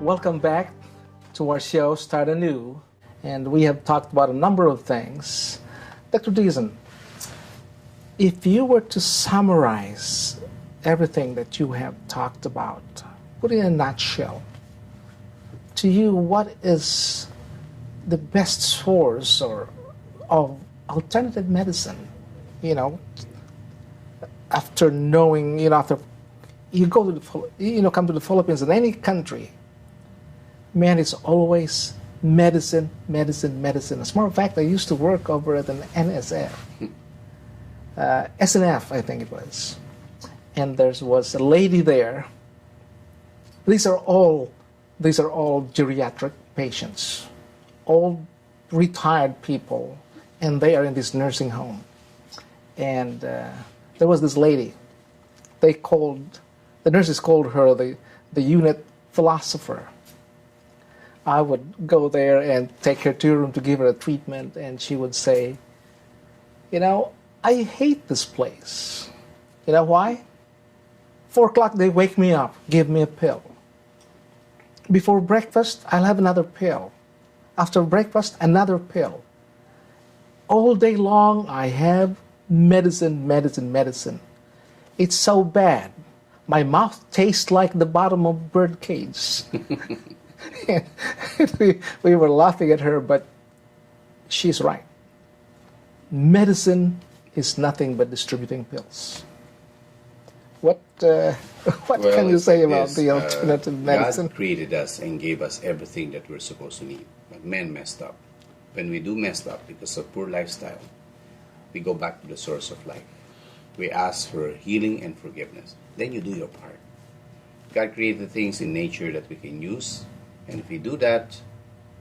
Welcome back to our show, Start Anew. And we have talked about a number of things. Dr. Dizon, if you were to summarize everything that you have talked about, put it in a nutshell, to you, what is the best source of alternative medicine? After knowing, after you go to come to the Philippines, in any country, man, it's always medicine, medicine, medicine. As a matter of fact, I used to work over at an SNF, I think it was. And there was a lady there. These are all geriatric patients, all retired people, and they are in this nursing home. And there was this lady. The nurses called her the unit philosopher. I would go there and take her to her room to give her a treatment, and she would say, I hate this place. You know why? 4 o'clock, they wake me up, give me a pill. Before breakfast, I'll have another pill. After breakfast, another pill. All day long, I have medicine, medicine, medicine. It's so bad. My mouth tastes like the bottom of a bird cage. we were laughing at her, but she's right. Medicine is nothing but distributing pills. What can you say about the alternative medicine? God created us and gave us everything that we're supposed to need. But man messed up. When we do messed up because of poor lifestyle, we go back to the source of life. We ask for healing and forgiveness. Then you do your part. God created things in nature that we can use. And if we do that,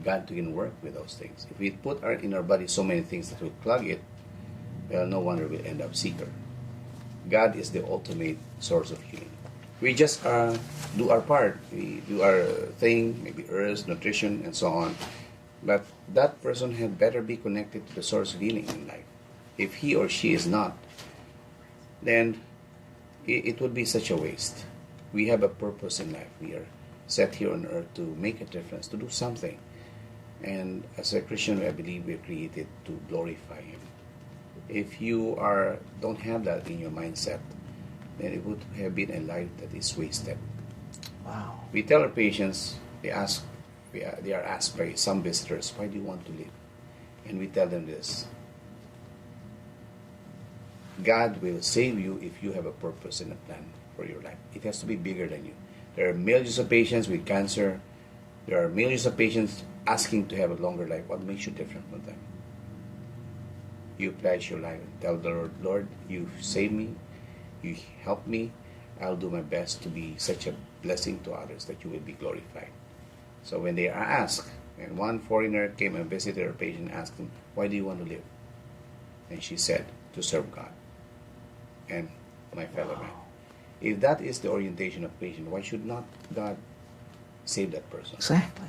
God can work with those things. If we put in our body so many things that will clog it, well, no wonder we'll end up sicker. God is the ultimate source of healing. We just do our part. We do our thing, maybe herbs, nutrition, and so on. But that person had better be connected to the source of healing in life. If he or she is not, then it would be such a waste. We have a purpose in life. We are set here on earth to make a difference, to do something. And as a Christian, I believe we're created to glorify Him. If you don't have that in your mindset, then it would have been a life that is wasted. Wow. We tell our patients, they are asked by some visitors, why do you want to live? And we tell them this: God will save you if you have a purpose and a plan for your life. It has to be bigger than you. There are millions of patients with cancer. There are millions of patients asking to have a longer life. What makes you different from them? You pledge your life and tell the Lord, you save me, you help me, I'll do my best to be such a blessing to others that you will be glorified. So when they are asked, and one foreigner came and visited her patient and asked him, why do you want to live? And she said, to serve God and my fellow man. If that is the orientation of patient, why should not God save that person? Exactly.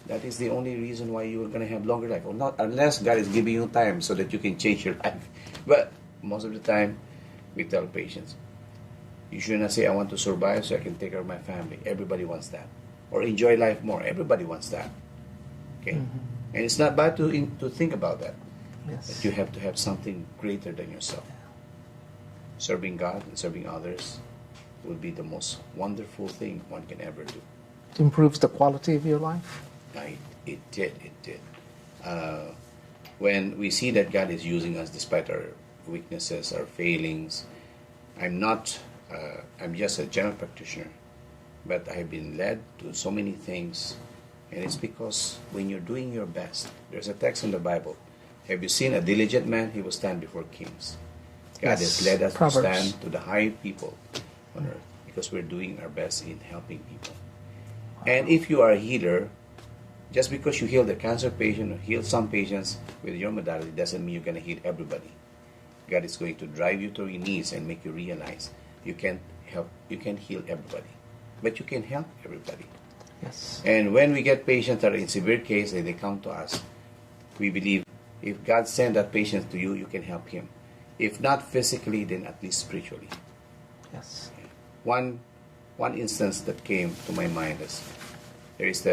That is the only reason why you are going to have longer life. Or not, unless God is giving you time so that you can change your life. But most of the time, we tell patients, you should not say, I want to survive so I can take care of my family. Everybody wants that. Or enjoy life more. Everybody wants that. Okay? Mm-hmm. And it's not bad to think about that. Yes. That you have to have something greater than yourself. Serving God and serving others will be the most wonderful thing one can ever do. It improves the quality of your life? It did. When we see that God is using us despite our weaknesses, our failings, I'm just a general practitioner, but I've been led to so many things, and it's because when you're doing your best, there's a text in the Bible. Have you seen a diligent man? He will stand before kings. God has led us Proverbs. to stand to the high people on earth because we're doing our best in helping people. And if you are a healer, just because you heal the cancer patient or heal some patients with your modality doesn't mean you're going to heal everybody. God is going to drive you to your knees and make you realize you can't heal everybody, but you can help everybody. Yes. And when we get patients that are in severe case and they come to us, we believe if God sent that patient to you, you can help him. If not physically, then at least spiritually. Yes. One instance that came to my mind is there is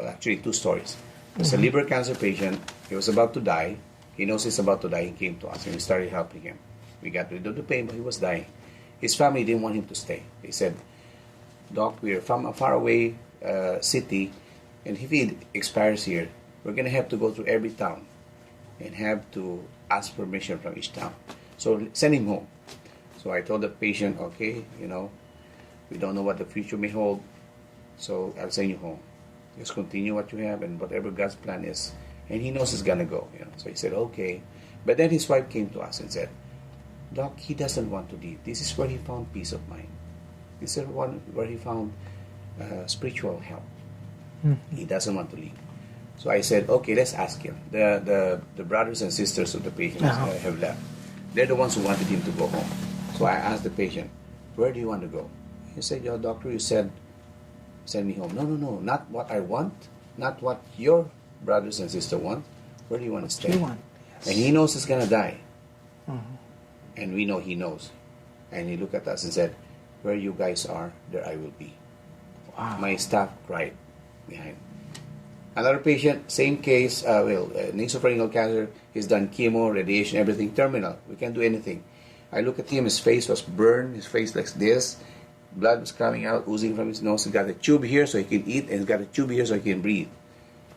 actually two stories. There's a liver cancer patient. He was about to die. He knows he's about to die. He came to us and we started helping him. We got rid of the pain, but he was dying. His family didn't want him to stay. They said, Doc, we're from a faraway city, and if he expires here, we're going to have to go through every town and have to ask permission from each town. So send him home. So I told the patient, okay, we don't know what the future may hold, so I'll send you home. Just continue what you have and whatever God's plan is. And he knows he's going to go. So he said, okay. But then his wife came to us and said, Doc, he doesn't want to leave. This is where he found peace of mind. This is one where he found spiritual help. He doesn't want to leave. So I said, okay, let's ask him. The brothers and sisters of the patient have left. They're the ones who wanted him to go home. So I asked the patient, where do you want to go? He said, doctor, you said, send me home. No, not what I want, not what your brothers and sisters want. Where do you want to stay? Yes. And he knows he's going to die. And we know he knows. And he looked at us and said, where you guys are, there I will be. Wow. My staff cried behind. Another patient, same case, nasopharyngeal cancer. He's done chemo, radiation, everything, terminal. We can't do anything. I look at him, his face was burned, his face like this. Blood was coming out, oozing from his nose. He's got a tube here so he can eat, and he's got a tube here so he can breathe.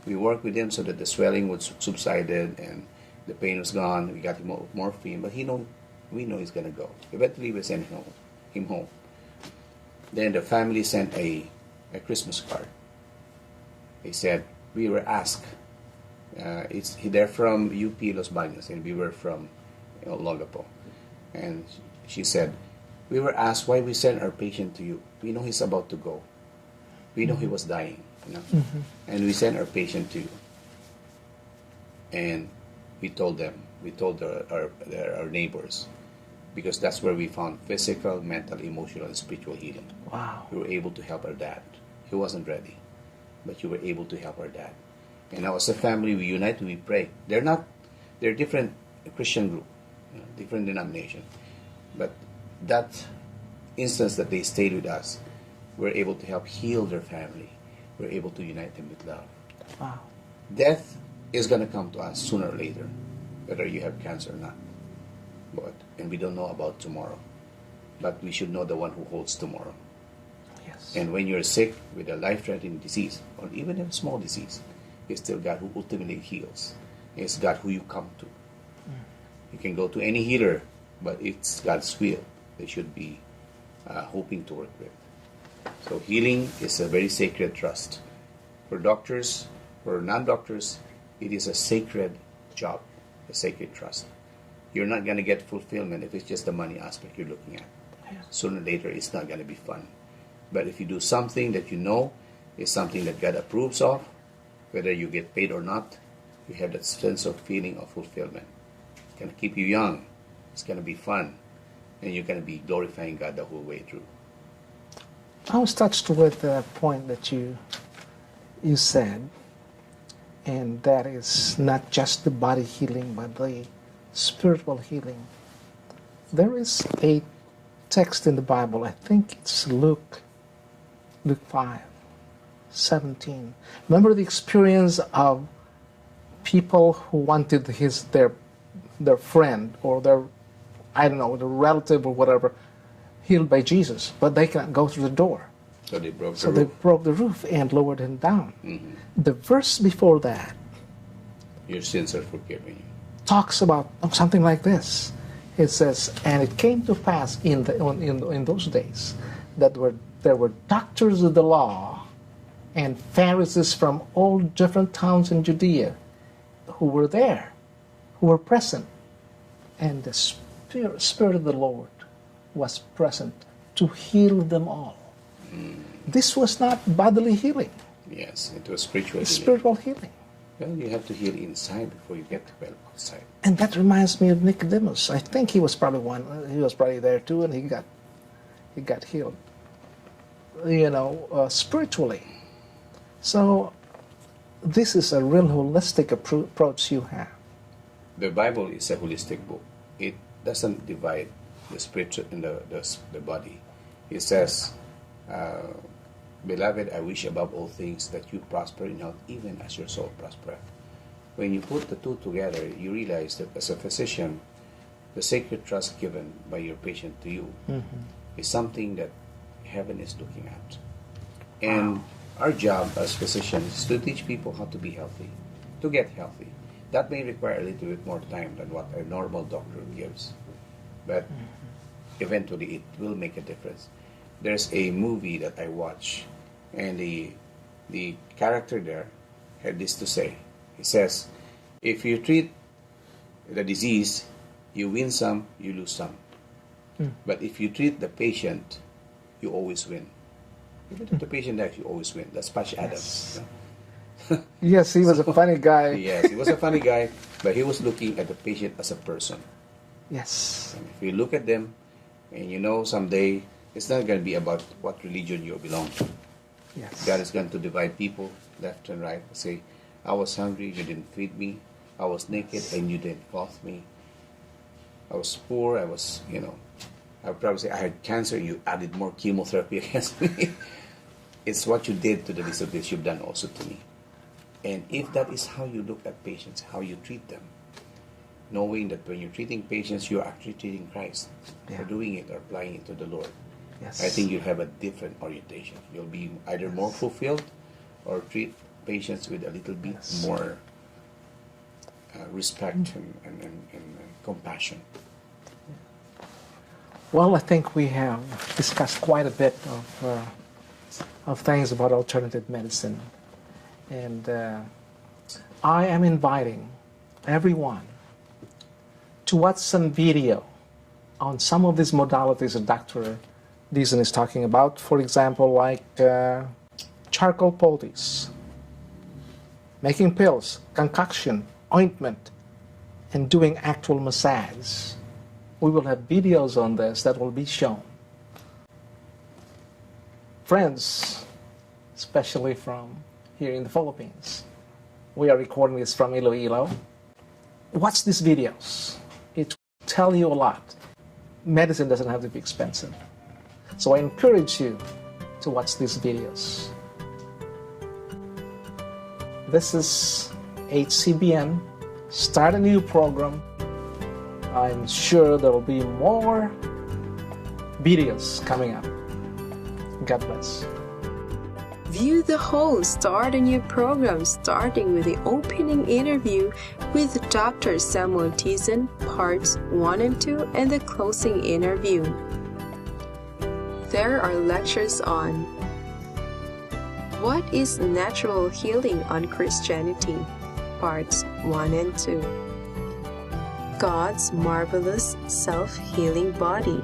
We worked with him so that the swelling would subsided and the pain was gone. We got him morphine, but we know he's going to go. Eventually, we sent him home. Then the family sent a Christmas card. They said, we were asked, they're from UP Los Baños, and we were from Olongapo. And she said, we were asked why we sent our patient to you. We know he's about to go. We know he was dying. And we sent our patient to you. And we told them, our neighbors, because that's where we found physical, mental, emotional, and spiritual healing. Wow. We were able to help our dad. He wasn't ready, but you were able to help our dad. And now as a family, we unite and we pray. They're different Christian group, different denomination. But that instance that they stayed with us, we're able to help heal their family. We're able to unite them with love. Wow. Death is going to come to us sooner or later, whether you have cancer or not. And we don't know about tomorrow. But we should know the one who holds tomorrow. Yes. And when you're sick with a life-threatening disease, or even a small disease, it's still God who ultimately heals. It's God who you come to. You can go to any healer, but it's God's will they should be hoping to work with. So healing is a very sacred trust. For doctors, for non-doctors, it is a sacred job, a sacred trust. You're not going to get fulfillment if it's just the money aspect you're looking at. Yes. Sooner or later, it's not going to be fun. But if you do something that you know is something that God approves of, whether you get paid or not, you have that sense of feeling of fulfillment. It's going to keep you young. It's going to be fun. And you're going to be glorifying God the whole way through. I was touched with the point that you said, and that is not just the body healing, but the spiritual healing. There is a text in the Bible, I think it's Luke 5:17. Remember the experience of people who wanted their friend or their relative or whatever healed by Jesus, but they can't go through the door. So they broke They broke the roof and lowered him down. The verse before that, your sins are forgiven you. talks about something like this. It says, and it came to pass in those days that there were doctors of the law and Pharisees from all different towns in Judea who were there, who were present. And the Spirit of the Lord was present to heal them all. This was not bodily healing. Yes, it was spiritual It's healing. spiritual healing. Well, you have to heal inside before you get well outside. And that reminds me of Nicodemus. I think he was probably he was probably there too, and he got healed, spiritually. So this is a real holistic approach you have. The Bible is a holistic book. It doesn't divide the spirit and the body. It says Beloved, I wish above all things that you prosper in health, even as your soul prospereth. When you put the two together, you realize that as a physician, the sacred trust given by your patient to you is something that heaven is looking at. And our job as physicians is to teach people how to be healthy, to get healthy. That may require a little bit more time than what a normal doctor gives, but eventually it will make a difference. There's a movie that I watch, and the character there had this to say. He says, if you treat the disease, you win some, you lose some. But if you treat the patient, you always win. Even if the patient dies, you always win. That's Patch Adams. Yes, he was a funny guy. Yes, he was a funny guy, but he was looking at the patient as a person. Yes. And if you look at them, and you know someday, it's not going to be about what religion you belong to. Yes. God is going to divide people left and right. Say, I was hungry, you didn't feed me. I was naked, and you didn't clothe me. I was poor, I was, I would probably say I had cancer, you added more chemotherapy against me. It's what you did to the least of this, you've done also to me. And if that is how you look at patients, how you treat them, knowing that when you're treating patients, you're actually treating Christ. For doing it or applying it to the Lord. Yes. I think you'll have a different orientation. You'll be either more fulfilled or treat patients with a little bit more respect and compassion. Well, I think we have discussed quite a bit of things about alternative medicine. And I am inviting everyone to watch some video on some of these modalities that Dr. Dizon is talking about. For example, like charcoal poultice, making pills, concoction, ointment, and doing actual massage. We will have videos on this that will be shown. Friends, especially from here in the Philippines, we are recording this from Iloilo. Watch these videos. It will tell you a lot. Medicine doesn't have to be expensive. So I encourage you to watch these videos. This is HCBN. Start a new program. I'm sure there will be more videos coming up. God bless. View the whole Start a New program, starting with the opening interview with Dr. Samuel Dizon, parts 1 and 2, and the closing interview. There are lectures on what is natural healing on Christianity, parts 1 and 2. God's marvelous self-healing body.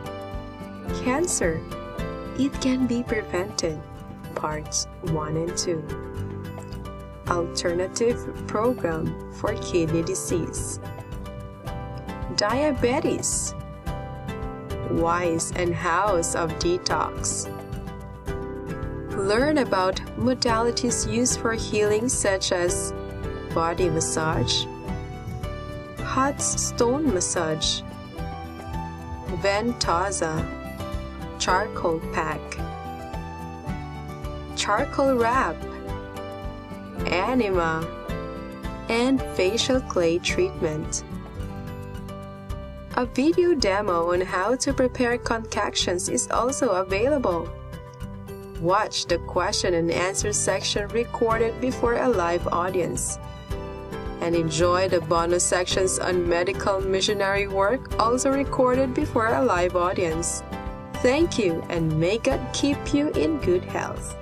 Cancer, it can be prevented, parts 1 and 2. Alternative program for kidney disease. Diabetes. Whys and hows of detox. Learn about modalities used for healing such as body massage, hot stone massage, ventosa, charcoal pack, charcoal wrap, enema, and facial clay treatment. A video demo on how to prepare concoctions is also available. Watch the question and answer section recorded before a live audience. And enjoy the bonus sections on medical missionary work, also recorded before a live audience. Thank you, and may God keep you in good health.